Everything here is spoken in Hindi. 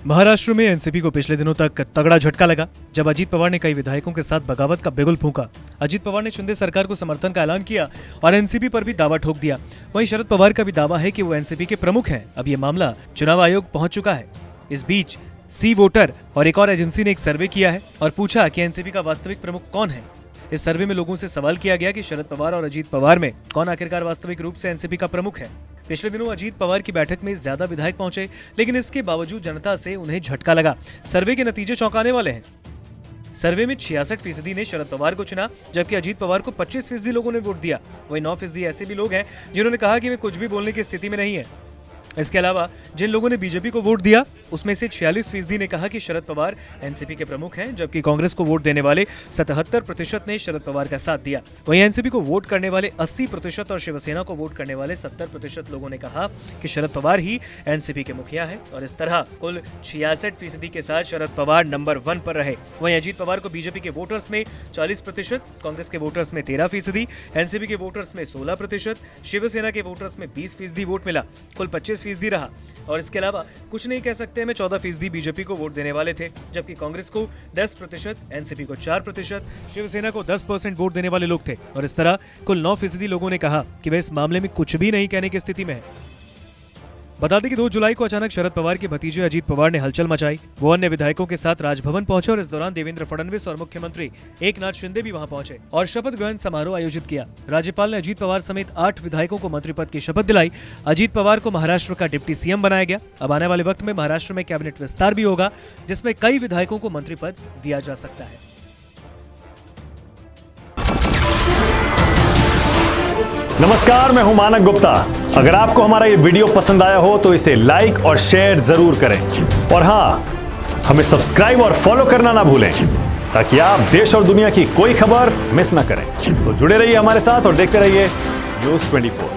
महाराष्ट्र में एनसीपी को पिछले दिनों तक तगड़ा झटका लगा जब अजीत पवार ने कई विधायकों के साथ बगावत का बिगुल फूंका। अजीत पवार ने शिंदे सरकार को समर्थन का ऐलान किया और एनसीपी पर भी दावा ठोक दिया। वहीं शरद पवार का भी दावा है कि वो एनसीपी के प्रमुख हैं। अब ये मामला चुनाव आयोग पहुंच चुका है। इस बीच सी वोटर और एक और एजेंसी ने एक सर्वे किया है और पूछा कि एनसीपी का वास्तविक प्रमुख कौन है। इस सर्वे में लोगों से सवाल किया गया कि शरद पवार और अजीत पवार में कौन आखिरकार वास्तविक रूप से एनसीपी का प्रमुख है। पिछले दिनों अजीत पवार की बैठक में ज्यादा विधायक पहुंचे, लेकिन इसके बावजूद जनता से उन्हें झटका लगा। सर्वे के नतीजे चौंकाने वाले हैं। सर्वे में 66% ने शरद पवार को चुना, जबकि अजीत पवार को 25% लोगों ने वोट दिया। वहीं 9% ऐसे भी लोग हैं जिन्होंने कहा कि वे कुछ भी बोलने की स्थिति में नहीं है। इसके अलावा जिन लोगों ने बीजेपी को वोट दिया उसमें से 46% ने कहा कि शरद पवार एनसीपी के प्रमुख हैं, जबकि कांग्रेस को वोट देने वाले 77% ने शरद पवार का साथ दिया। वहीं एनसीपी को वोट करने वाले 80% और शिवसेना को वोट करने वाले 70% लोगों ने कहा कि शरद पवार ही एनसीपी के मुखिया हैं और इस तरह कुल 66% के साथ शरद पवार नंबर 1 पर रहे। वहीं अजीत पवार को बीजेपी के वोटर्स में 40%, कांग्रेस के वोटर्स में 13%, एनसीपी के वोटर्स में 16%, शिवसेना के वोटर्स में 20% वोट मिला। कुल 25% रहा। और इसके अलावा कुछ नहीं कह सकते में 14% बीजेपी को वोट देने वाले थे, जबकि कांग्रेस को 10%, एनसीपी को 4%, शिवसेना को 10% वोट देने वाले लोग थे। और इस तरह कुल 9% लोगों ने कहा कि वे इस मामले में कुछ भी नहीं कहने की स्थिति में है। बता दें कि 2 जुलाई को अचानक शरद पवार के भतीजे अजीत पवार ने हलचल मचाई। वो अन्य विधायकों के साथ राजभवन पहुंचे और इस दौरान देवेंद्र फडणवीस और मुख्यमंत्री एकनाथ शिंदे भी वहां पहुंचे और शपथ ग्रहण समारोह आयोजित किया। राज्यपाल ने अजीत पवार समेत 8 विधायकों को मंत्री पद की शपथ दिलाई। अजीत पवार को महाराष्ट्र का डिप्टी सीएम बनाया गया। अब आने वाले वक्त में महाराष्ट्र में कैबिनेट विस्तार भी होगा, जिसमें कई विधायकों को मंत्री पद दिया जा सकता है। नमस्कार, मैं हूं मानक गुप्ता। अगर आपको हमारा ये वीडियो पसंद आया हो तो इसे लाइक और शेयर जरूर करें और हां, हमें सब्सक्राइब और फॉलो करना ना भूलें ताकि आप देश और दुनिया की कोई खबर मिस ना करें। तो जुड़े रहिए हमारे साथ और देखते रहिए न्यूज़ 24।